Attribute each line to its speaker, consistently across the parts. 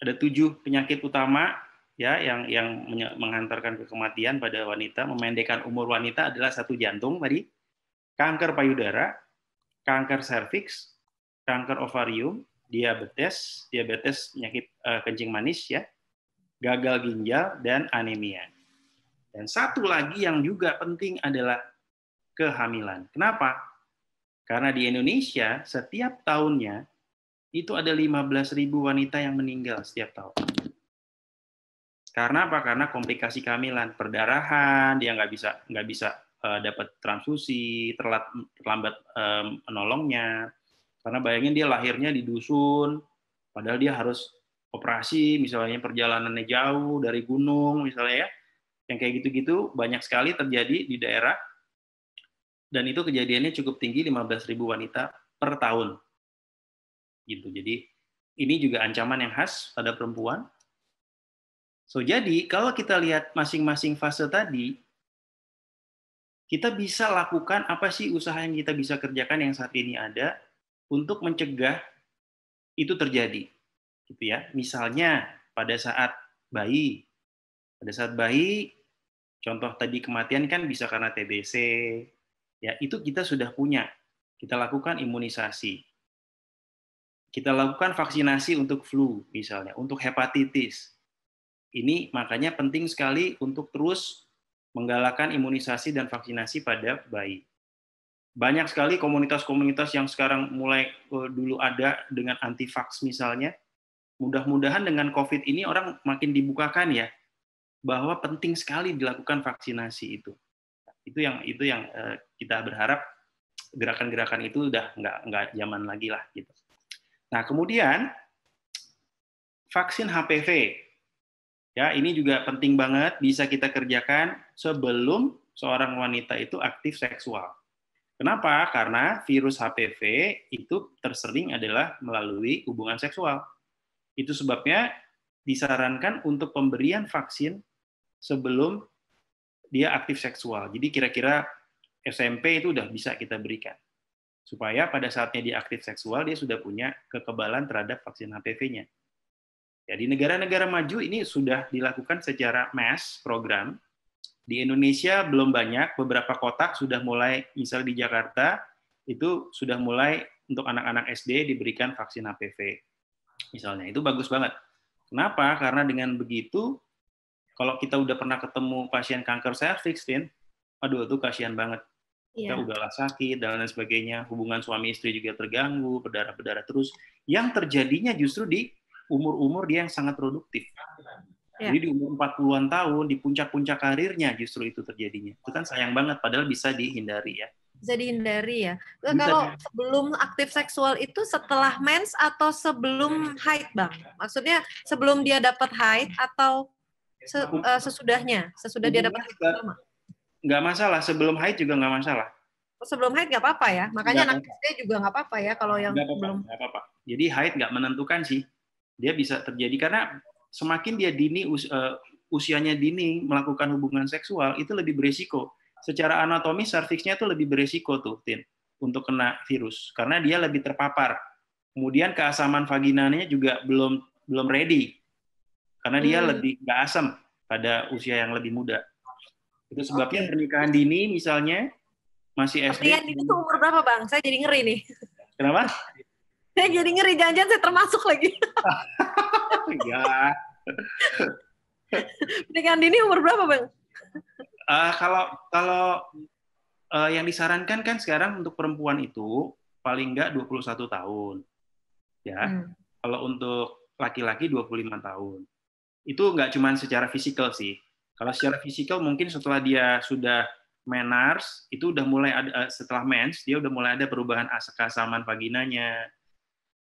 Speaker 1: Ada 7 penyakit utama ya yang menghantarkan ke kematian pada wanita, memendekkan umur wanita adalah 1 jantung tadi, kanker payudara, kanker serviks, kanker ovarium, diabetes penyakit kencing manis ya, gagal ginjal dan anemia. Dan satu lagi yang juga penting adalah kehamilan. Kenapa? Karena di Indonesia setiap tahunnya itu ada 15.000 wanita yang meninggal setiap tahun. Karena apa? Karena komplikasi kehamilan, perdarahan, dia nggak bisa dapat transfusi, terlambat menolongnya. Karena bayangin dia lahirnya di dusun, padahal dia harus operasi, misalnya perjalanannya jauh dari gunung, misalnya ya, yang kayak gitu-gitu banyak sekali terjadi di daerah, dan itu kejadiannya cukup tinggi, 15.000 wanita per tahun. Gitu. Jadi ini juga ancaman yang khas pada perempuan. So, jadi kalau kita lihat masing-masing fase tadi, kita bisa lakukan apa sih usaha yang kita bisa kerjakan yang saat ini ada untuk mencegah itu terjadi, gitu ya. Misalnya pada saat bayi, contoh tadi kematian kan bisa karena TBC, ya itu kita sudah punya. Kita lakukan imunisasi, kita lakukan vaksinasi untuk flu misalnya, untuk hepatitis. Ini makanya penting sekali untuk terus menggalakkan imunisasi dan vaksinasi pada bayi. Banyak sekali komunitas-komunitas yang sekarang mulai dulu ada dengan anti-vax misalnya. Mudah-mudahan dengan COVID ini orang makin dibukakan ya, bahwa penting sekali dilakukan vaksinasi itu. Itu yang kita berharap gerakan-gerakan itu udah nggak zaman lagi lah gitu. Nah kemudian vaksin HPV. Ya, ini juga penting banget bisa kita kerjakan sebelum seorang wanita itu aktif seksual. Kenapa? Karena virus HPV itu tersering adalah melalui hubungan seksual. Itu sebabnya disarankan untuk pemberian vaksin sebelum dia aktif seksual. Jadi kira-kira SMP itu udah bisa kita berikan. Supaya pada saatnya dia aktif seksual, dia sudah punya kekebalan terhadap vaksin HPV-nya. Ya, di negara-negara maju ini sudah dilakukan secara mass program. Di Indonesia belum banyak, beberapa kota sudah mulai, misalnya di Jakarta, itu sudah mulai untuk anak-anak SD diberikan vaksin HPV. Misalnya, itu bagus banget. Kenapa? Karena dengan begitu, kalau kita udah pernah ketemu pasien kanker serviks, aduh itu kasihan banget. Kita udahlah sakit, dan lain sebagainya, hubungan suami istri juga terganggu, berdarah-berdarah terus. Yang terjadinya justru di umur-umur dia yang sangat produktif. Jadi di umur 40-an tahun, di puncak-puncak karirnya justru itu terjadinya. Itu kan sayang banget, padahal bisa dihindari ya.
Speaker 2: Bisa dihindari ya. Kalau sebelum aktif seksual itu setelah mens atau sebelum haid, Bang? Maksudnya sebelum dia dapat haid atau sesudahnya? Sesudah dia dapat haid pertama?
Speaker 1: Nggak masalah, sebelum haid juga nggak masalah.
Speaker 2: Sebelum haid nggak apa-apa ya? Makanya anak SD juga nggak apa-apa ya kalau yang belum.
Speaker 1: Nggak apa-apa. Jadi haid nggak menentukan sih. Dia bisa terjadi karena semakin dia dini, usianya dini melakukan hubungan seksual, itu lebih beresiko. Secara anatomi, serviksnya itu lebih beresiko tuh, Tin, untuk kena virus. Karena dia lebih terpapar. Kemudian keasaman vaginanya juga belum ready. Karena dia lebih nggak asam pada usia yang lebih muda. Itu sebabnya pernikahan dini misalnya, masih SD.
Speaker 2: Pernikahan dini itu umur berapa, Bang? Saya jadi ngeri nih.
Speaker 1: Kenapa?
Speaker 2: Saya jadi ngeri, jangan-jangan saya termasuk lagi.
Speaker 1: Ya.
Speaker 2: Pernikahan dini umur berapa, Bang?
Speaker 1: Kalau yang disarankan kan sekarang untuk perempuan itu paling nggak 21 tahun. Ya. Kalau untuk laki-laki 25 tahun. Itu nggak cuma secara fisikal sih. Kalau secara fisikal mungkin setelah dia sudah menars, itu udah mulai ada, setelah mens, dia udah mulai ada perubahan keasaman vaginanya.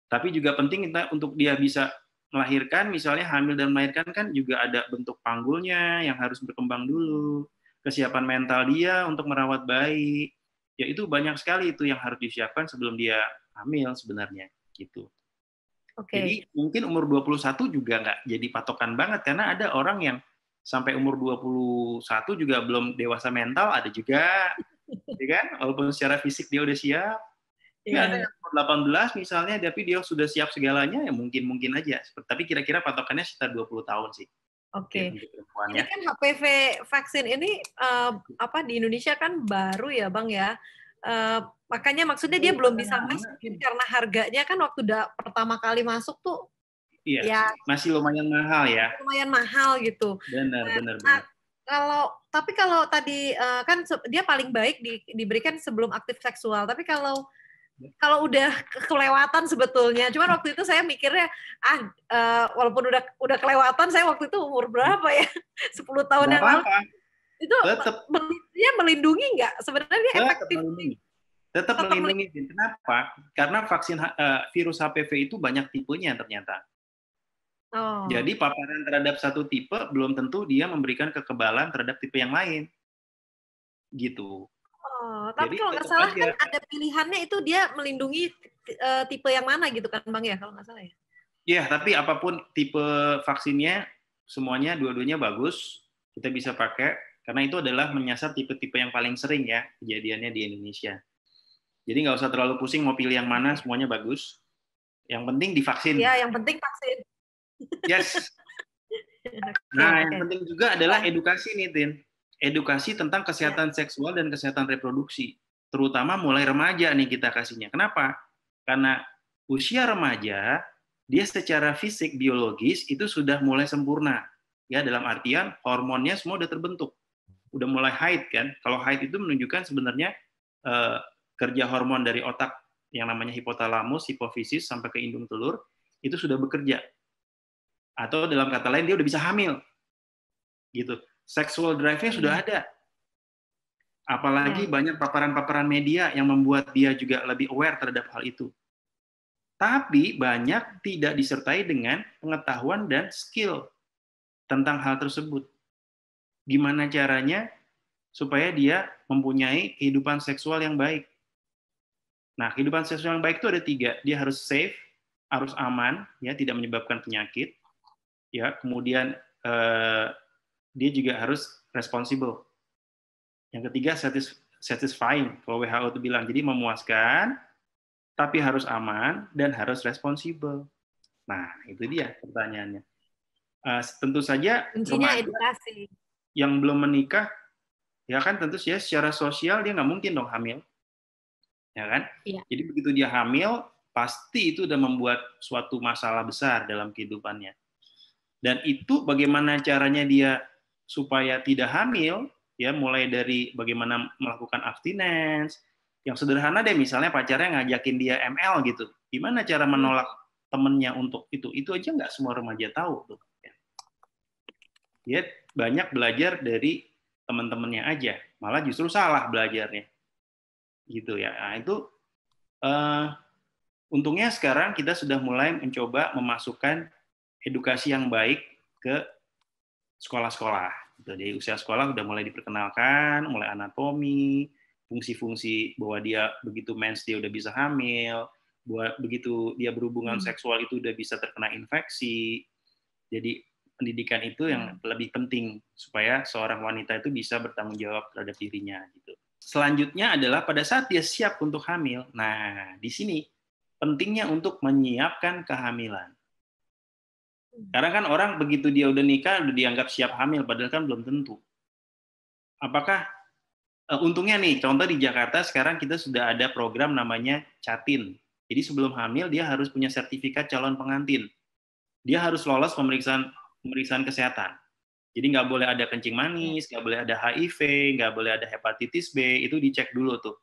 Speaker 1: Tapi juga penting kita untuk dia bisa melahirkan, misalnya hamil dan melahirkan kan juga ada bentuk panggulnya yang harus berkembang dulu, kesiapan mental dia untuk merawat bayi, ya itu banyak sekali itu yang harus disiapkan sebelum dia hamil sebenarnya gitu. Jadi mungkin umur 21 juga nggak jadi patokan banget, karena ada orang yang sampai umur 21 juga belum dewasa mental, ada juga, ya kan? Walaupun secara fisik dia udah siap. Tapi ada yang 18 misalnya, tapi dia sudah siap segalanya, ya mungkin aja. Tapi kira-kira patokannya sekitar 20 tahun sih.
Speaker 2: Oke.
Speaker 1: Untuk perempuan,
Speaker 2: ini
Speaker 1: ya.
Speaker 2: kan HPV vaksin ini di Indonesia kan baru ya Bang ya. Makanya maksudnya dia belum bisa masuk karena harganya kan waktu pertama kali masuk tuh
Speaker 1: iya, ya masih lumayan mahal ya.
Speaker 2: Lumayan mahal gitu.
Speaker 1: Benar.
Speaker 2: Tapi kalau tadi kan dia paling baik diberikan sebelum aktif seksual. Tapi kalau udah kelewatan sebetulnya, cuman waktu itu saya mikirnya walaupun udah kelewatan, saya waktu itu umur berapa ya, 10 tahun yang lalu, itu dia melindungi nggak? Sebenarnya dia efektif.
Speaker 1: Tetap melindungi. Kenapa? Karena vaksin virus HPV itu banyak tipenya ternyata. Jadi paparan terhadap satu tipe belum tentu dia memberikan kekebalan terhadap tipe yang lain. Gitu.
Speaker 2: Tapi kalau nggak salah kan ada pilihannya itu dia melindungi tipe yang mana gitu kan Bang ya, kalau nggak salah ya?
Speaker 1: Iya, tapi apapun tipe vaksinnya, semuanya dua-duanya bagus, kita bisa pakai, karena itu adalah menyasar tipe-tipe yang paling sering ya kejadiannya di Indonesia. Jadi nggak usah terlalu pusing mau pilih yang mana, semuanya bagus. Yang penting divaksin.
Speaker 2: Iya, yang penting vaksin.
Speaker 1: Yes. Nah, yang penting juga adalah edukasi nih, Tin. Edukasi tentang kesehatan seksual dan kesehatan reproduksi. Terutama mulai remaja nih kita kasihnya. Kenapa? Karena usia remaja, dia secara fisik, biologis, itu sudah mulai sempurna. Ya, dalam artian hormonnya semua udah terbentuk. Udah mulai haid kan. Kalau haid itu menunjukkan sebenarnya kerja hormon dari otak yang namanya hipotalamus, hipofisis, sampai ke indung telur, itu sudah bekerja. Atau dalam kata lain, dia udah bisa hamil. Gitu. Sexual drive-nya sudah ada. Apalagi banyak paparan-paparan media yang membuat dia juga lebih aware terhadap hal itu. Tapi banyak tidak disertai dengan pengetahuan dan skill tentang hal tersebut. Gimana caranya supaya dia mempunyai kehidupan seksual yang baik. Nah, kehidupan seksual yang baik itu ada 3. Dia harus safe, harus aman, ya, tidak menyebabkan penyakit. Ya, kemudian dia juga harus responsible. Yang ketiga, satisfying, kalau WHO itu bilang. Jadi memuaskan, tapi harus aman, dan harus responsible. Nah, itu dia pertanyaannya. Tentu saja,
Speaker 2: kuncinya edukasi.
Speaker 1: Yang belum menikah, ya kan tentu saja secara sosial dia nggak mungkin dong hamil. Ya kan?
Speaker 2: Iya.
Speaker 1: Jadi begitu dia hamil, pasti itu udah membuat suatu masalah besar dalam kehidupannya. Dan itu bagaimana caranya dia supaya tidak hamil, ya mulai dari bagaimana melakukan abstinence, yang sederhana deh, misalnya pacarnya ngajakin dia ML gitu, gimana cara menolak temennya untuk itu aja nggak semua remaja tahu tuh. Dia banyak belajar dari teman-temannya aja, malah justru salah belajarnya, gitu ya. Nah, itu untungnya sekarang kita sudah mulai mencoba memasukkan edukasi yang baik ke sekolah-sekolah. Jadi usia sekolah udah mulai diperkenalkan, mulai anatomi, fungsi-fungsi bahwa dia begitu mens dia udah bisa hamil, begitu dia berhubungan seksual itu udah bisa terkena infeksi. Jadi pendidikan itu yang lebih penting supaya seorang wanita itu bisa bertanggung jawab terhadap dirinya gitu. Selanjutnya adalah pada saat dia siap untuk hamil. Nah, di sini pentingnya untuk menyiapkan kehamilan. Karena kan orang begitu dia udah nikah udah dianggap siap hamil, padahal kan belum tentu. Apakah untungnya nih, contoh di Jakarta sekarang kita sudah ada program namanya Catin. Jadi sebelum hamil dia harus punya sertifikat calon pengantin. Dia harus lolos pemeriksaan kesehatan. Jadi nggak boleh ada kencing manis, nggak boleh ada HIV, nggak boleh ada hepatitis B, itu dicek dulu tuh.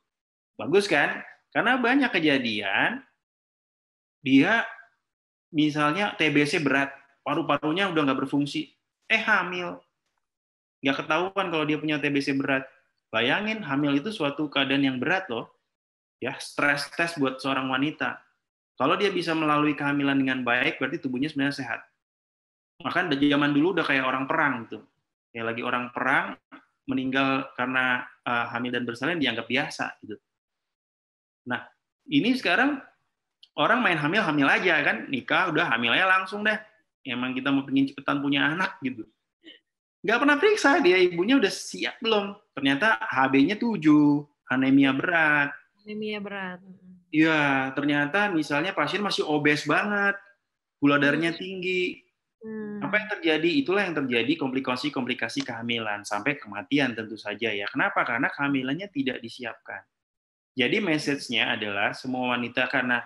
Speaker 1: Bagus kan? Karena banyak kejadian dia misalnya TBC berat, paru-parunya udah nggak berfungsi, hamil. Nggak ketahuan kalau dia punya TBC berat. Bayangin, hamil itu suatu keadaan yang berat loh. Ya, stres test buat seorang wanita. Kalau dia bisa melalui kehamilan dengan baik, berarti tubuhnya sebenarnya sehat. Maka zaman dulu udah kayak orang perang gitu. Ya lagi orang perang, meninggal karena hamil dan bersalin dianggap biasa gitu. Nah, ini sekarang orang main hamil aja kan, nikah udah hamil aja langsung deh. Emang kita mau pengen cepetan punya anak gitu. Nggak pernah periksa dia ibunya udah siap belum. Ternyata HB-nya 7, anemia berat.
Speaker 2: Anemia berat.
Speaker 1: Iya, ternyata misalnya pasien masih obes banget, gula darahnya tinggi. Apa yang terjadi? Itulah yang terjadi komplikasi-komplikasi kehamilan sampai kematian tentu saja ya. Kenapa? Karena kehamilannya tidak disiapkan. Jadi message-nya adalah semua wanita karena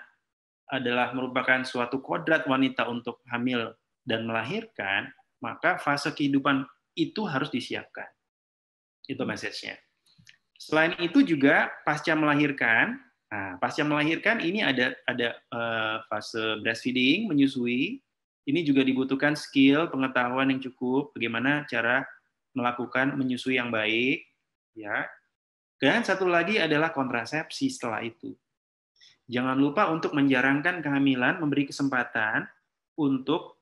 Speaker 1: adalah merupakan suatu kodrat wanita untuk hamil dan melahirkan, maka fase kehidupan itu harus disiapkan. Itu message-nya. Selain itu juga pasca melahirkan ini ada fase breastfeeding, menyusui. Ini juga dibutuhkan skill, pengetahuan yang cukup bagaimana cara melakukan menyusui yang baik, ya. Dan satu lagi adalah kontrasepsi setelah itu. Jangan lupa untuk menjarangkan kehamilan, memberi kesempatan untuk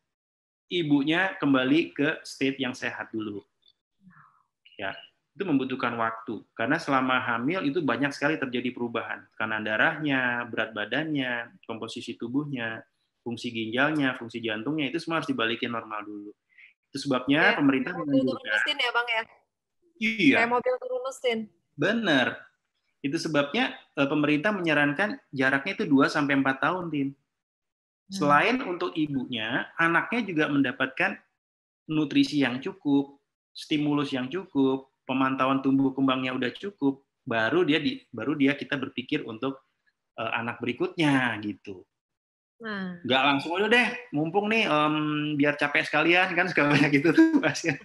Speaker 1: ibunya kembali ke state yang sehat dulu. Ya, itu membutuhkan waktu. Karena selama hamil itu banyak sekali terjadi perubahan. Tekanan darahnya, berat badannya, komposisi tubuhnya, fungsi ginjalnya, fungsi jantungnya, itu semua harus dibalikin normal dulu. Itu sebabnya pemerintah
Speaker 2: mobil turun mesin ya Bang ya?
Speaker 1: Iya.
Speaker 2: Kayak mobil turun mesin.
Speaker 1: Benar. Itu sebabnya pemerintah menyarankan jaraknya itu 2-4 tahun, Tin. Selain untuk ibunya, anaknya juga mendapatkan nutrisi yang cukup, stimulus yang cukup, pemantauan tumbuh kembangnya udah cukup, baru dia kita berpikir untuk anak berikutnya gitu. Nggak langsung aja deh, mumpung nih biar capek sekalian kan suka banyak gitu tuh pasien.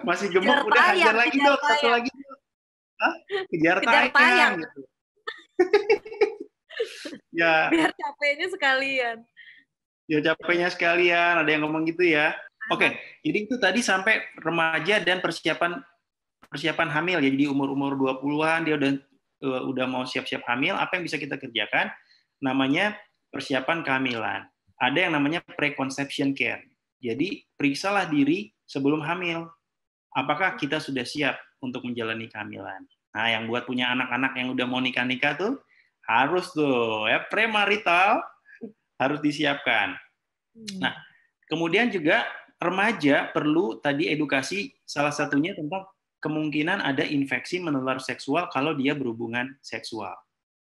Speaker 1: Masih gemuk udah hajar lagi dong, satu lagi. Hah? Kejar tayang gitu. Ya.
Speaker 2: Biar capeknya sekalian.
Speaker 1: Ya capeknya sekalian, ada yang ngomong gitu ya. Oke, jadi itu tadi sampai remaja dan persiapan hamil ya. Jadi umur 20-an dia udah mau siap-siap hamil, apa yang bisa kita kerjakan? Namanya persiapan kehamilan. Ada yang namanya preconception care. Jadi periksalah diri sebelum hamil. Apakah kita sudah siap untuk menjalani kehamilan? Nah, yang buat punya anak-anak yang udah mau nikah-nikah tuh harus tuh ya premarital harus disiapkan. Nah, kemudian juga remaja perlu tadi edukasi salah satunya tentang kemungkinan ada infeksi menular seksual kalau dia berhubungan seksual.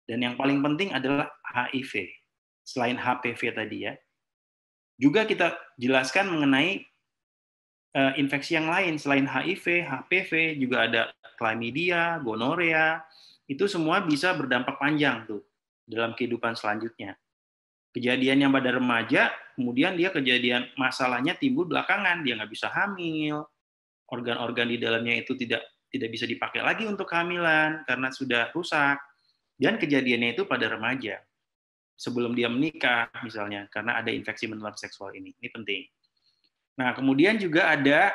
Speaker 1: Dan yang paling penting adalah HIV. Selain HPV tadi ya. Juga kita jelaskan mengenai infeksi yang lain selain HIV, HPV, juga ada chlamydia, gonorea. Itu semua bisa berdampak panjang tuh dalam kehidupan selanjutnya. Kejadian yang pada remaja, kemudian dia kejadian masalahnya timbul belakangan, dia nggak bisa hamil, organ-organ di dalamnya itu tidak bisa dipakai lagi untuk kehamilan karena sudah rusak, dan kejadiannya itu pada remaja, sebelum dia menikah misalnya, karena ada infeksi menular seksual ini penting. Nah, kemudian juga ada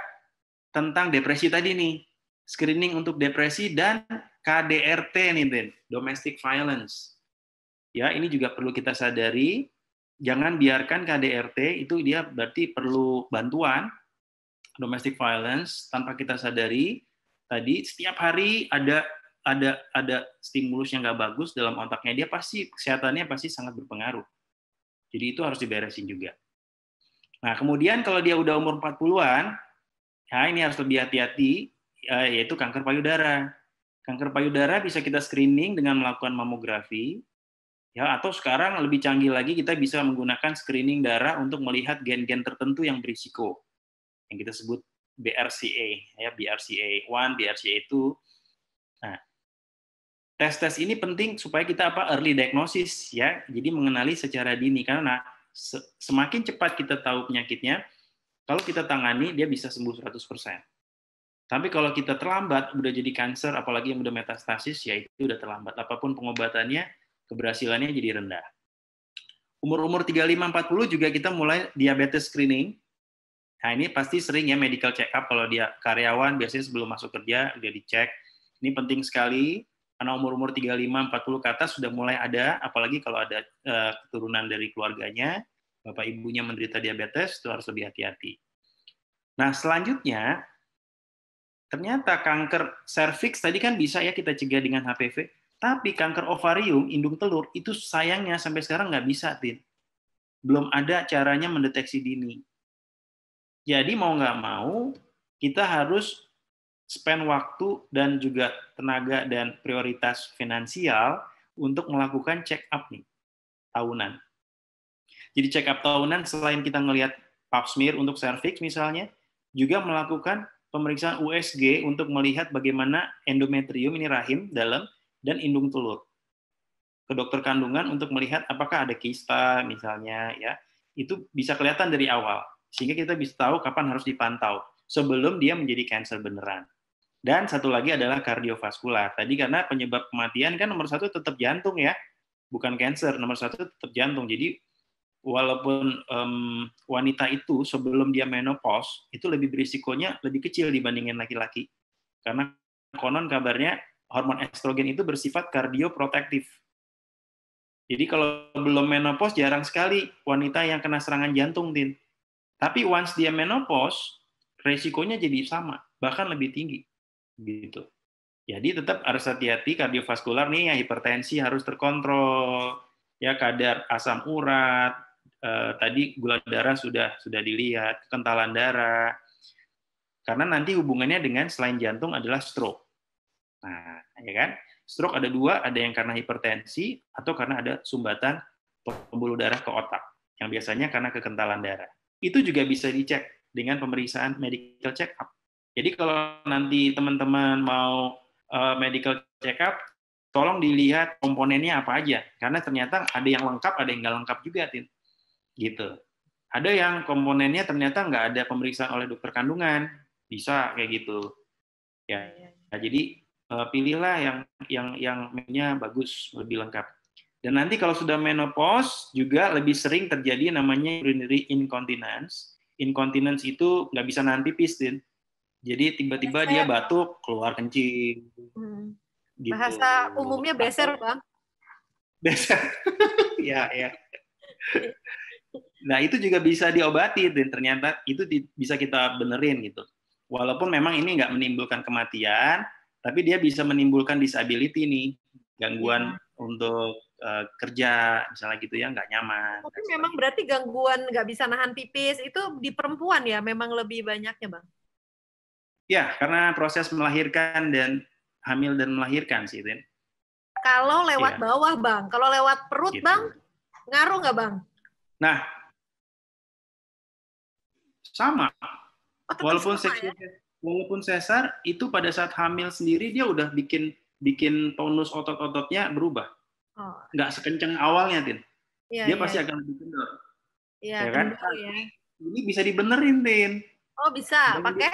Speaker 1: tentang depresi tadi nih, screening untuk depresi dan KDRT nih, Den, domestic violence. Ya, ini juga perlu kita sadari, jangan biarkan KDRT itu dia berarti perlu bantuan domestic violence tanpa kita sadari. Tadi setiap hari ada stimulus yang nggak bagus dalam otaknya, dia pasti kesehatannya pasti sangat berpengaruh. Jadi itu harus diberesin juga. Nah, kemudian kalau dia udah umur 40-an, ya ini harus lebih hati-hati, yaitu kanker payudara. Kanker payudara bisa kita screening dengan melakukan mamografi, ya, atau sekarang lebih canggih lagi kita bisa menggunakan screening darah untuk melihat gen-gen tertentu yang berisiko, yang kita sebut BRCA, ya, BRCA1, BRCA2. Nah, tes ini penting supaya kita early diagnosis ya, jadi mengenali secara dini, karena semakin cepat kita tahu penyakitnya, kalau kita tangani dia bisa sembuh 100%. Tapi kalau kita terlambat, udah jadi kanker, apalagi yang udah metastasis, ya itu udah terlambat. Apapun pengobatannya, keberhasilannya jadi rendah. Umur 35-40 juga kita mulai diabetes screening. Nah, ini pasti sering ya medical check up kalau dia karyawan, biasanya sebelum masuk kerja udah dicek. Ini penting sekali, karena umur 35-40 ke atas sudah mulai ada, apalagi kalau ada keturunan dari keluarganya, bapak ibunya menderita diabetes, itu harus lebih hati-hati. Nah, selanjutnya, ternyata kanker serviks tadi kan bisa ya kita cegah dengan HPV, tapi kanker ovarium, indung telur, itu sayangnya sampai sekarang nggak bisa, Tin. Belum ada caranya mendeteksi dini. Jadi mau nggak mau, kita harus spend waktu dan juga tenaga dan prioritas finansial untuk melakukan check up nih tahunan. Jadi check up tahunan selain kita ngelihat pap smear untuk serviks misalnya, juga melakukan pemeriksaan USG untuk melihat bagaimana endometrium ini rahim dalam dan indung telur. Ke dokter kandungan untuk melihat apakah ada kista misalnya ya. Itu bisa kelihatan dari awal sehingga kita bisa tahu kapan harus dipantau sebelum dia menjadi kanker beneran. Dan satu lagi adalah kardiovaskular. Tadi karena penyebab kematian kan nomor 1 tetap jantung ya, bukan kanker. Nomor 1 tetap jantung. Jadi walaupun wanita itu sebelum dia menopause itu lebih berisikonya lebih kecil dibandingin laki-laki. Karena konon kabarnya hormon estrogen itu bersifat kardioprotektif. Jadi kalau belum menopause jarang sekali wanita yang kena serangan jantung, Tin. Tapi once dia menopause, resikonya jadi sama, bahkan lebih tinggi. Gitu. Jadi tetap harus hati-hati kardiovaskular nih, ya hipertensi harus terkontrol, ya kadar asam urat, tadi gula darah sudah dilihat, kekentalan darah, karena nanti hubungannya dengan selain jantung adalah stroke. Nah, ya kan? Stroke ada 2, ada yang karena hipertensi atau karena ada sumbatan pembuluh darah ke otak, yang biasanya karena kekentalan darah. Itu juga bisa dicek dengan pemeriksaan medical check up. Jadi kalau nanti teman-teman mau medical check up, tolong dilihat komponennya apa aja, karena ternyata ada yang lengkap, ada yang nggak lengkap juga, Tin. Gitu. Ada yang komponennya ternyata nggak ada pemeriksaan oleh dokter kandungan, bisa kayak gitu. Ya, nah, jadi pilihlah yang mainnya bagus, lebih lengkap. Dan nanti kalau sudah menopause juga lebih sering terjadi namanya urinary incontinence. Incontinence itu nggak bisa nahan pipis, Din. Jadi tiba-tiba dia batuk, keluar kencing.
Speaker 2: Gitu. Bahasa umumnya beser, Bang.
Speaker 1: Beser. Ya. Nah, itu juga bisa diobati, dan ternyata itu bisa kita benerin gitu. Walaupun memang ini nggak menimbulkan kematian, tapi dia bisa menimbulkan disability nih, gangguan untuk kerja, misalnya gitu ya, nggak nyaman.
Speaker 2: Tapi memang berarti gangguan nggak bisa nahan pipis itu di perempuan ya, memang lebih banyaknya, Bang?
Speaker 1: Ya, karena proses melahirkan dan hamil dan melahirkan sih, Tin.
Speaker 2: Kalau lewat bawah, Bang. Kalau lewat perut, gitu. Bang, ngaruh nggak, Bang?
Speaker 1: Nah, sama. Walaupun sesar itu pada saat hamil sendiri dia udah bikin tonus otot-ototnya berubah. Nggak sekencang awalnya, Tin. Dia pasti akan lebih kendor.
Speaker 2: Iya, ya kan? Kendor, ya.
Speaker 1: Ini bisa dibenerin, Tin.
Speaker 2: Oh, bisa. Pakai?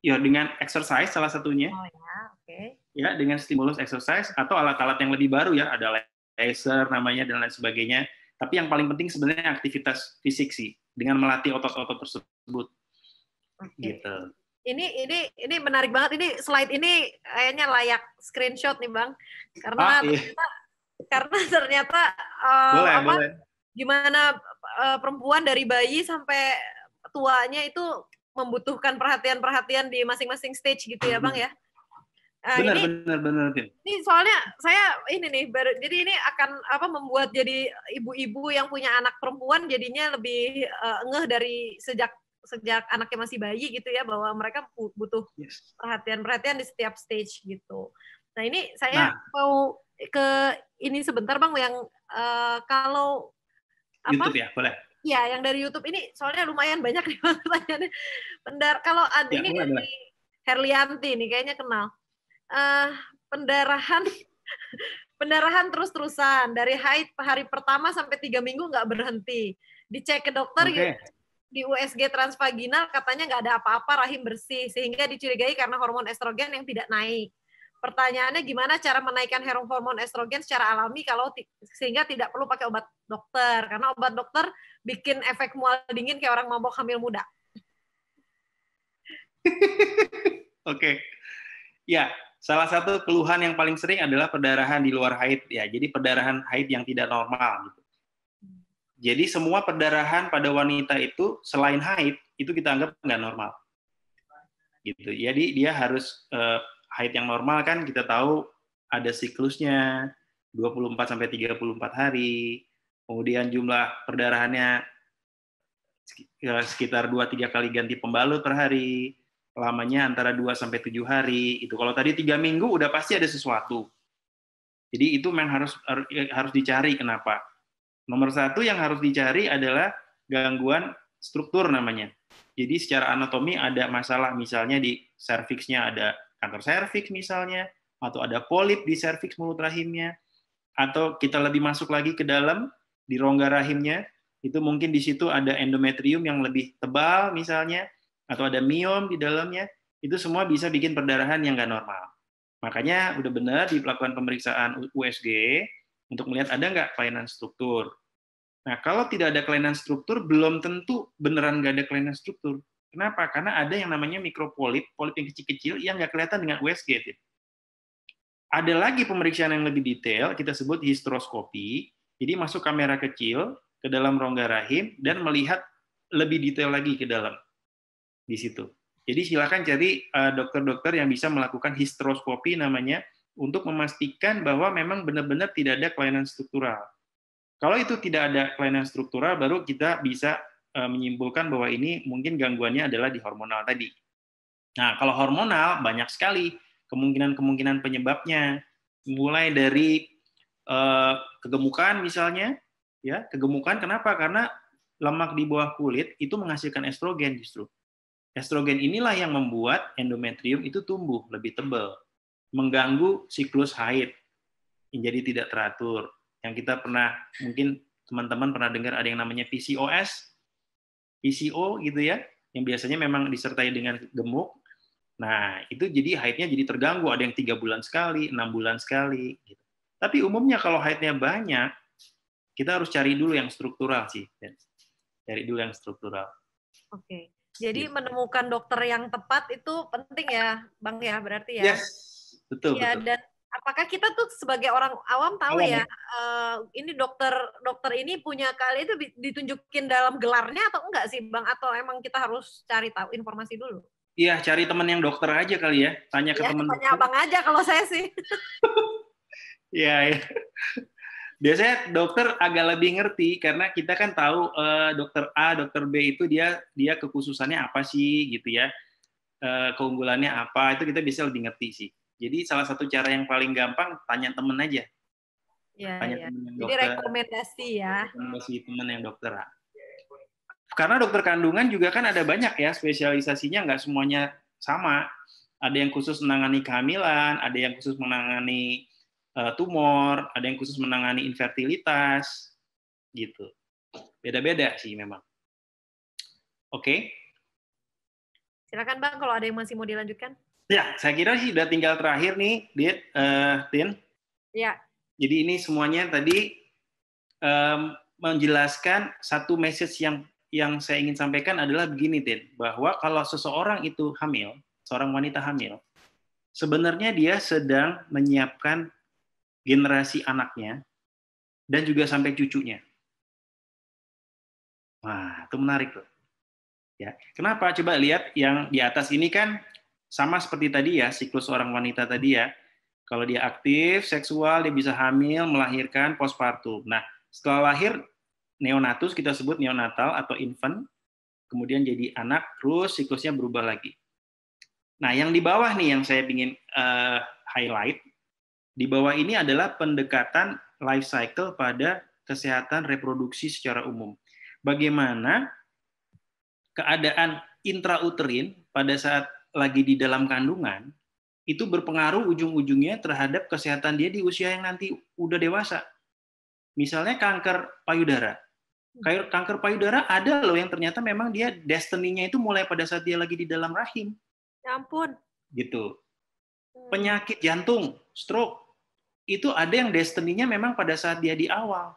Speaker 1: Ya, dengan exercise salah satunya.
Speaker 2: Oh ya, oke.
Speaker 1: Ya, dengan stimulus exercise atau alat-alat yang lebih baru ya, ada laser namanya dan lain sebagainya. Tapi yang paling penting sebenarnya aktivitas fisik sih, dengan melatih otot-otot tersebut.
Speaker 2: Okay.
Speaker 1: Gitu.
Speaker 2: Ini menarik banget. Ini slide ini kayaknya layak screenshot nih, Bang. Karena ternyata
Speaker 1: boleh.
Speaker 2: Gimana perempuan dari bayi sampai tuanya itu membutuhkan perhatian di masing-masing stage gitu ya, Bang ya.
Speaker 1: Benar.
Speaker 2: Ini soalnya saya jadi ini akan membuat jadi ibu-ibu yang punya anak perempuan jadinya lebih ngeh dari sejak anaknya masih bayi gitu ya, bahwa mereka butuh perhatian di setiap stage gitu. Nah, ini saya mau ke ini sebentar, Bang, yang kalau
Speaker 1: YouTube ya, boleh.
Speaker 2: Iya, yang dari YouTube ini soalnya lumayan banyak nih pertanyaannya. Kalau ada ini boleh. Dari Herlianti nih kayaknya kenal. Pendarahan terus-terusan dari haid hari pertama sampai 3 minggu nggak berhenti. Dicek ke dokter di USG transvaginal katanya nggak ada apa-apa, rahim bersih, sehingga dicurigai karena hormon estrogen yang tidak naik. Pertanyaannya gimana cara menaikkan hormon estrogen secara alami sehingga tidak perlu pakai obat dokter, karena obat dokter bikin efek mual dingin kayak orang mabok hamil muda.
Speaker 1: Oke. Ya, salah satu keluhan yang paling sering adalah perdarahan di luar haid ya. Jadi perdarahan haid yang tidak normal gitu. Jadi semua perdarahan pada wanita itu selain haid itu kita anggap nggak normal. Gitu. Jadi dia harus haid yang normal kan kita tahu ada siklusnya 24 sampai 34 hari. Kemudian jumlah perdarahannya sekitar 2-3 kali ganti pembalut per hari. Lamanya antara 2 sampai 7 hari. Itu kalau tadi 3 minggu udah pasti ada sesuatu. Jadi itu memang harus dicari kenapa. Nomor satu yang harus dicari adalah gangguan struktur namanya. Jadi secara anatomi ada masalah, misalnya di serviksnya ada kanker serviks misalnya, atau ada polip di serviks mulut rahimnya, atau kita lebih masuk lagi ke dalam di rongga rahimnya, itu mungkin di situ ada endometrium yang lebih tebal misalnya, atau ada miom di dalamnya, itu semua bisa bikin perdarahan yang nggak normal. Makanya udah benar dilakukan pemeriksaan USG untuk melihat ada nggak kelainan struktur. Nah, kalau tidak ada kelainan struktur, belum tentu beneran nggak ada kelainan struktur. Kenapa? Karena ada yang namanya mikropolip, polip yang kecil-kecil yang nggak kelihatan dengan USG. Ada lagi pemeriksaan yang lebih detail, kita sebut histeroskopi. Jadi masuk kamera kecil ke dalam rongga rahim dan melihat lebih detail lagi ke dalam di situ. Jadi silakan cari dokter-dokter yang bisa melakukan histeroskopi namanya untuk memastikan bahwa memang benar-benar tidak ada kelainan struktural. Kalau itu tidak ada kelainan struktural, baru kita bisa menyimpulkan bahwa ini mungkin gangguannya adalah di hormonal tadi. Nah, kalau hormonal banyak sekali kemungkinan penyebabnya, mulai dari kegemukan misalnya, ya kegemukan kenapa? Karena lemak di bawah kulit itu menghasilkan estrogen justru. Estrogen inilah yang membuat endometrium itu tumbuh lebih tebal, mengganggu siklus haid yang jadi tidak teratur. Yang kita pernah, mungkin teman-teman pernah dengar ada yang namanya PCOS, PCO gitu ya, yang biasanya memang disertai dengan gemuk. Nah, itu jadi haidnya jadi terganggu, ada yang 3 bulan sekali, 6 bulan sekali. Gitu. Tapi umumnya kalau haidnya banyak, kita harus cari dulu yang struktural sih. Cari dulu yang struktural.
Speaker 2: Oke. Jadi menemukan dokter yang tepat itu penting ya, Bang ya, berarti ya.
Speaker 1: Yes, betul.
Speaker 2: Ya, betul. Dan apakah kita tuh sebagai orang awam tahu ya, ini dokter ini punya kali itu ditunjukin dalam gelarnya atau enggak sih, Bang? Atau emang kita harus cari tahu informasi dulu?
Speaker 1: Iya, cari teman yang dokter aja kali ya. Tanya ke teman dokter.
Speaker 2: Tanya Abang aja kalau saya sih.
Speaker 1: Iya, ya. Biasanya dokter agak lebih ngerti karena kita kan tahu dokter A, dokter B itu dia kekhususannya apa sih gitu ya, keunggulannya apa, itu kita bisa lebih ngerti sih. Jadi salah satu cara yang paling gampang tanya temen aja.
Speaker 2: Ya,
Speaker 1: tanya
Speaker 2: ya.
Speaker 1: temen yang
Speaker 2: Jadi
Speaker 1: dokter.
Speaker 2: rekomendasi ya.
Speaker 1: Rekomendasi temen yang dokter. Karena dokter kandungan juga kan ada banyak ya spesialisasinya, nggak semuanya sama. Ada yang khusus menangani kehamilan, ada yang khusus menangani tumor, ada yang khusus menangani infertilitas, gitu. Beda-beda sih memang. Oke.
Speaker 2: Silakan Bang, kalau ada yang masih mau dilanjutkan.
Speaker 1: Ya, saya kira sih udah tinggal terakhir nih, Tin.
Speaker 2: Ya.
Speaker 1: Jadi ini semuanya tadi menjelaskan satu message yang saya ingin sampaikan adalah begini, Tin, bahwa kalau seseorang itu hamil, seorang wanita hamil, sebenarnya dia sedang menyiapkan generasi anaknya, dan juga sampai cucunya. Wah, itu menarik loh. Ya, kenapa? Coba lihat yang di atas ini kan sama seperti tadi ya, siklus seorang wanita tadi ya. Kalau dia aktif, seksual, dia bisa hamil, melahirkan, postpartum. Nah, setelah lahir, neonatus, kita sebut neonatal atau infant, kemudian jadi anak, terus siklusnya berubah lagi. Nah, yang di bawah nih yang saya ingin highlight, di bawah ini adalah pendekatan life cycle pada kesehatan reproduksi secara umum. Bagaimana keadaan intrauterin pada saat lagi di dalam kandungan itu berpengaruh ujung-ujungnya terhadap kesehatan dia di usia yang nanti udah dewasa. Misalnya kanker payudara. Kanker payudara ada loh yang ternyata memang dia destiny-nya itu mulai pada saat dia lagi di dalam rahim.
Speaker 2: Ya ampun.
Speaker 1: Gitu. Penyakit jantung, stroke, itu ada yang destiny-nya memang pada saat dia di awal.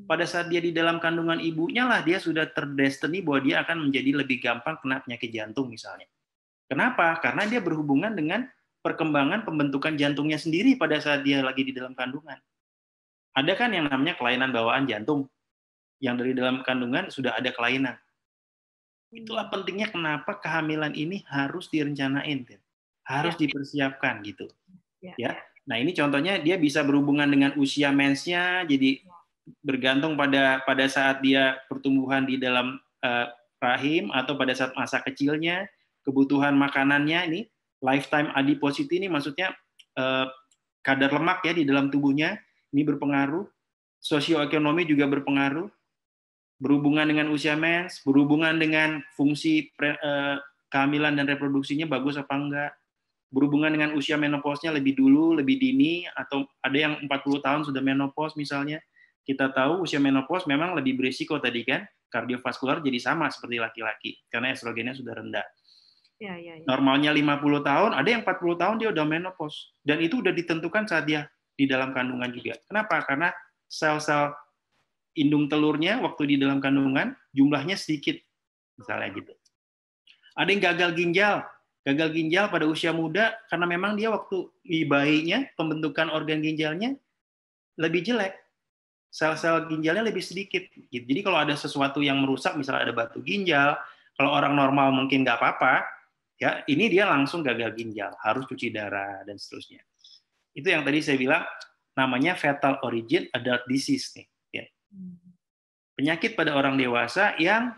Speaker 1: Pada saat dia di dalam kandungan ibunya lah dia sudah terdestiny bahwa dia akan menjadi lebih gampang kena penyakit jantung misalnya. Kenapa? Karena dia berhubungan dengan perkembangan pembentukan jantungnya sendiri pada saat dia lagi di dalam kandungan. Ada kan yang namanya kelainan bawaan jantung, yang dari dalam kandungan sudah ada kelainan. Itulah pentingnya kenapa kehamilan ini harus direncanain, harus dipersiapkan gitu. Ya. Nah ini contohnya dia bisa berhubungan dengan usia mensnya, jadi bergantung pada saat dia pertumbuhan di dalam rahim atau pada saat masa kecilnya, kebutuhan makanannya ini lifetime adiposity ini maksudnya kadar lemak ya di dalam tubuhnya, ini berpengaruh. Sosioekonomi juga berpengaruh. Berhubungan dengan usia mens, berhubungan dengan fungsi kehamilan dan reproduksinya bagus apa enggak, berhubungan dengan usia menopausnya lebih dulu, lebih dini, atau ada yang 40 tahun sudah menopause misalnya. Kita tahu usia menopause memang lebih berisiko tadi kan, kardiovaskular jadi sama seperti laki-laki, karena estrogennya sudah rendah.
Speaker 2: Ya, ya, ya.
Speaker 1: Normalnya 50 tahun, ada yang 40 tahun dia udah menopause. Dan itu udah ditentukan saat dia di dalam kandungan juga. Kenapa? Karena sel-sel indung telurnya waktu di dalam kandungan jumlahnya sedikit, misalnya gitu. Ada yang gagal ginjal pada usia muda karena memang dia waktu di bayinya pembentukan organ ginjalnya lebih jelek, sel-sel ginjalnya lebih sedikit. Jadi kalau ada sesuatu yang merusak, misalnya ada batu ginjal, kalau orang normal mungkin nggak apa-apa, ya ini dia langsung gagal ginjal, harus cuci darah dan seterusnya. Itu yang tadi saya bilang namanya fetal origin adult disease nih. Penyakit pada orang dewasa yang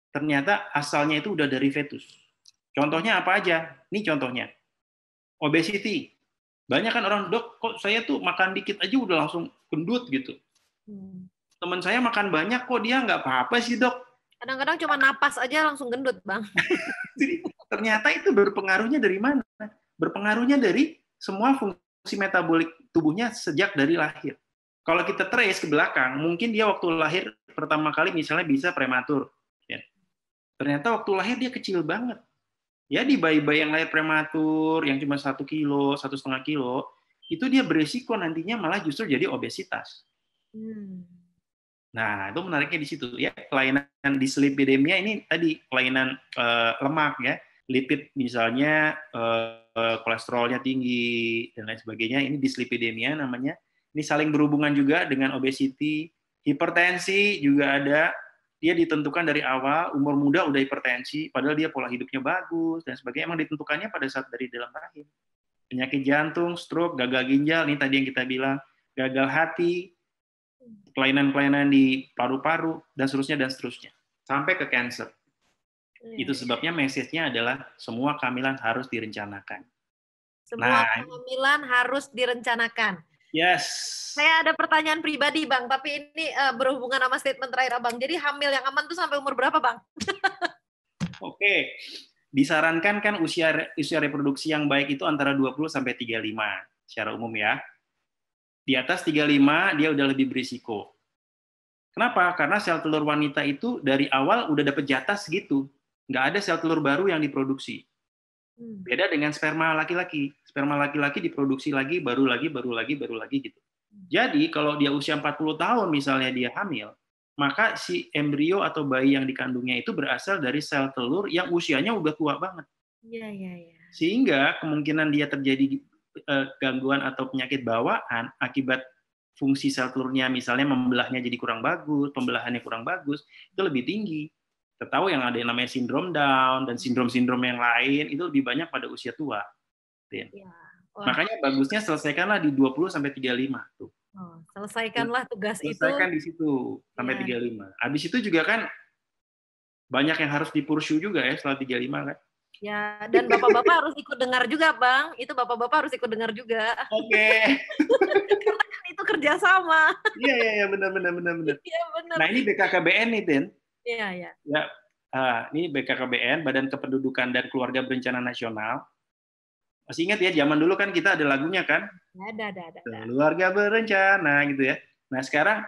Speaker 1: ternyata asalnya itu udah dari fetus. Contohnya apa aja? Ini contohnya. Obesity. Banyak kan orang, dok, kok saya tuh makan dikit aja udah langsung gendut gitu. Teman saya makan banyak, kok dia nggak apa-apa sih, dok.
Speaker 2: Kadang-kadang cuma napas aja langsung gendut, Bang.
Speaker 1: Jadi, ternyata itu berpengaruhnya dari mana? Berpengaruhnya dari semua fungsi metabolik tubuhnya sejak dari lahir. Kalau kita trace ke belakang, mungkin dia waktu lahir pertama kali misalnya bisa prematur. Ya. Ternyata waktu lahir dia kecil banget. Ya di bayi-bayi yang lahir prematur, yang cuma 1 kilo, 1,5 kilo, itu dia beresiko nantinya malah justru jadi obesitas. Nah, itu menariknya di situ ya. Kelainan dislipidemia ini tadi kelainan lemak ya, lipid misalnya kolesterolnya tinggi dan lain sebagainya. Ini dislipidemia namanya. Ini saling berhubungan juga dengan obesity, hipertensi juga ada. Dia ditentukan dari awal, umur muda udah hipertensi, padahal dia pola hidupnya bagus dan sebagainya. Emang ditentukannya pada saat dari dalam rahim. Penyakit jantung, stroke, gagal ginjal, ini tadi yang kita bilang, gagal hati, kelainan-kelainan di paru-paru dan seterusnya sampai ke cancer. Itu sebabnya message-nya adalah semua kehamilan harus direncanakan.
Speaker 2: Semua kehamilan harus direncanakan.
Speaker 1: Yes.
Speaker 2: Saya ada pertanyaan pribadi, Bang, tapi ini berhubungan sama statement terakhir Abang. Jadi hamil yang aman tuh sampai umur berapa, Bang?
Speaker 1: Oke. Disarankan kan usia reproduksi yang baik itu antara 20 sampai 35 secara umum ya. Di atas 35 dia udah lebih berisiko. Kenapa? Karena sel telur wanita itu dari awal udah dapet jatah segitu. Nggak ada sel telur baru yang diproduksi. Beda dengan sperma laki-laki. Sperma laki-laki diproduksi lagi, baru lagi gitu. Jadi kalau dia usia 40 tahun misalnya dia hamil, maka si embrio atau bayi yang dikandungnya itu berasal dari sel telur yang usianya udah tua banget.
Speaker 2: Iya.
Speaker 1: Sehingga kemungkinan dia terjadi gangguan atau penyakit bawaan akibat fungsi sel telurnya misalnya membelahnya jadi kurang bagus, pembelahannya kurang bagus, itu lebih tinggi. Kita tahu yang ada yang namanya sindrom Down dan sindrom-sindrom yang lain itu lebih banyak pada usia tua. Ya. Makanya bagusnya selesaikanlah di 20 sampai 35 tuh.
Speaker 2: Selesaikanlah tugas
Speaker 1: Selesaikan di situ sampai 35. Habis itu juga kan banyak yang harus di-pursue juga ya setelah 35 kan.
Speaker 2: Ya, dan bapak-bapak harus ikut dengar juga, Bang. Itu bapak-bapak harus ikut dengar juga.
Speaker 1: Oke.
Speaker 2: Karena kan itu kerjasama.
Speaker 1: Iya, benar.
Speaker 2: Iya, benar.
Speaker 1: Nah, ini BKKBN nih, Tin.
Speaker 2: Iya.
Speaker 1: Ya, ini BKKBN, Badan Kependudukan dan Keluarga Berencana Nasional. Masih ingat ya, zaman dulu kan kita ada lagunya kan?
Speaker 2: Ada.
Speaker 1: Keluarga Berencana gitu ya. Nah, sekarang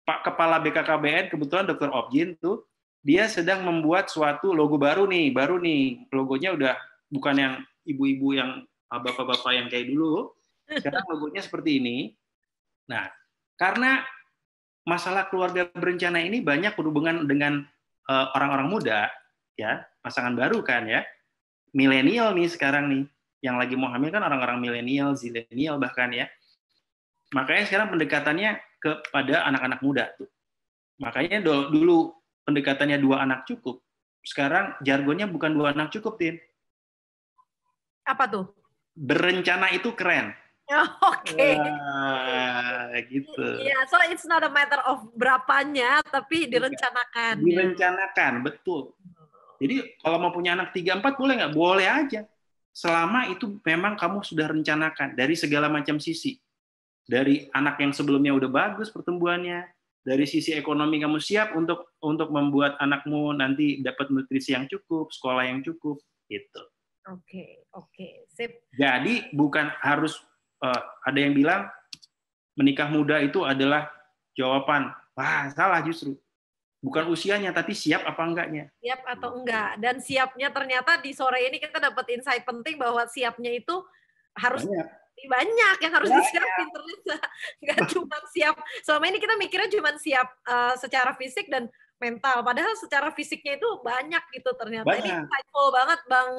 Speaker 1: Pak Kepala BKKBN, kebetulan Dr. Objin tuh, dia sedang membuat suatu logo baru nih. Logonya udah bukan yang ibu-ibu yang bapak-bapak yang kayak dulu. Sekarang logonya seperti ini. Nah, karena masalah keluarga berencana ini banyak berhubungan dengan orang-orang muda, ya, pasangan baru kan ya, milenial nih sekarang nih, yang lagi mau hamil kan orang-orang milenial, zilenial bahkan ya. Makanya sekarang pendekatannya kepada anak-anak muda tuh. Makanya dulu pendekatannya 2 anak cukup. Sekarang jargonnya bukan 2 anak cukup, Tin.
Speaker 2: Apa tuh?
Speaker 1: Berencana itu keren.
Speaker 2: Oke.
Speaker 1: Gitu.
Speaker 2: Iya, so it's not a matter of berapanya, tapi direncanakan.
Speaker 1: Direncanakan, betul. Jadi kalau mau punya anak 3-4 boleh nggak? Boleh aja. selama itu memang kamu sudah rencanakan dari segala macam sisi. Dari anak yang sebelumnya udah bagus pertumbuhannya, dari sisi ekonomi kamu siap untuk membuat anakmu nanti dapat nutrisi yang cukup, sekolah yang cukup, gitu.
Speaker 2: Oke, sip.
Speaker 1: Jadi bukan harus ada yang bilang menikah muda itu adalah jawaban. Wah, salah justru. Bukan usianya, tapi siap apa enggaknya.
Speaker 2: Siap atau enggak. Dan siapnya ternyata di sore ini kita dapat insight penting bahwa siapnya itu harus banyak yang harus disiapin ternyata. Nggak cuma siap. Selama ini kita mikirnya cuma siap secara fisik dan mental. Padahal secara fisiknya itu banyak gitu ternyata.
Speaker 1: Banyak.
Speaker 2: Ini insightful banget Bang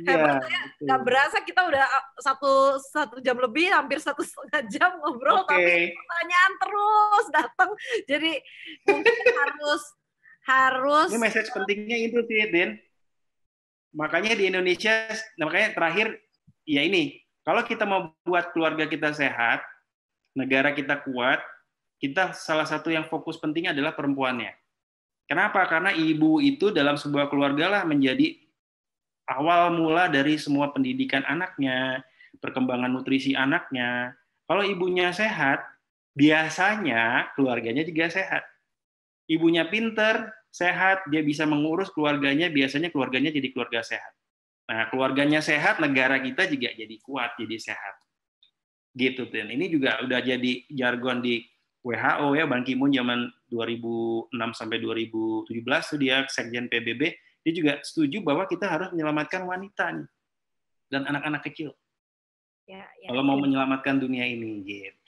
Speaker 2: Hebat. Ya, nggak berasa kita udah satu jam lebih, hampir 1,5 jam ngobrol. Tapi pertanyaan terus datang. Jadi mungkin harus.
Speaker 1: Ini message pentingnya itu sih, Din. Makanya di Indonesia, makanya terakhir, ya ini, kalau kita mau buat keluarga kita sehat, negara kita kuat, kita salah satu yang fokus penting adalah perempuannya. Kenapa? Karena ibu itu dalam sebuah keluarga lah menjadi awal mula dari semua pendidikan anaknya, perkembangan nutrisi anaknya. Kalau ibunya sehat, biasanya keluarganya juga sehat. Ibunya pinter, sehat, dia bisa mengurus keluarganya, biasanya keluarganya jadi keluarga sehat. Nah, keluarganya sehat, negara kita juga jadi kuat, jadi sehat. Gitu, Tin. Ini juga udah jadi jargon di WHO ya, Ban Ki-moon zaman 2006 sampai 2017 tuh dia Sekjen PBB, dia juga setuju bahwa kita harus menyelamatkan wanita nih dan anak-anak kecil. Kalau mau menyelamatkan dunia ini, gitu.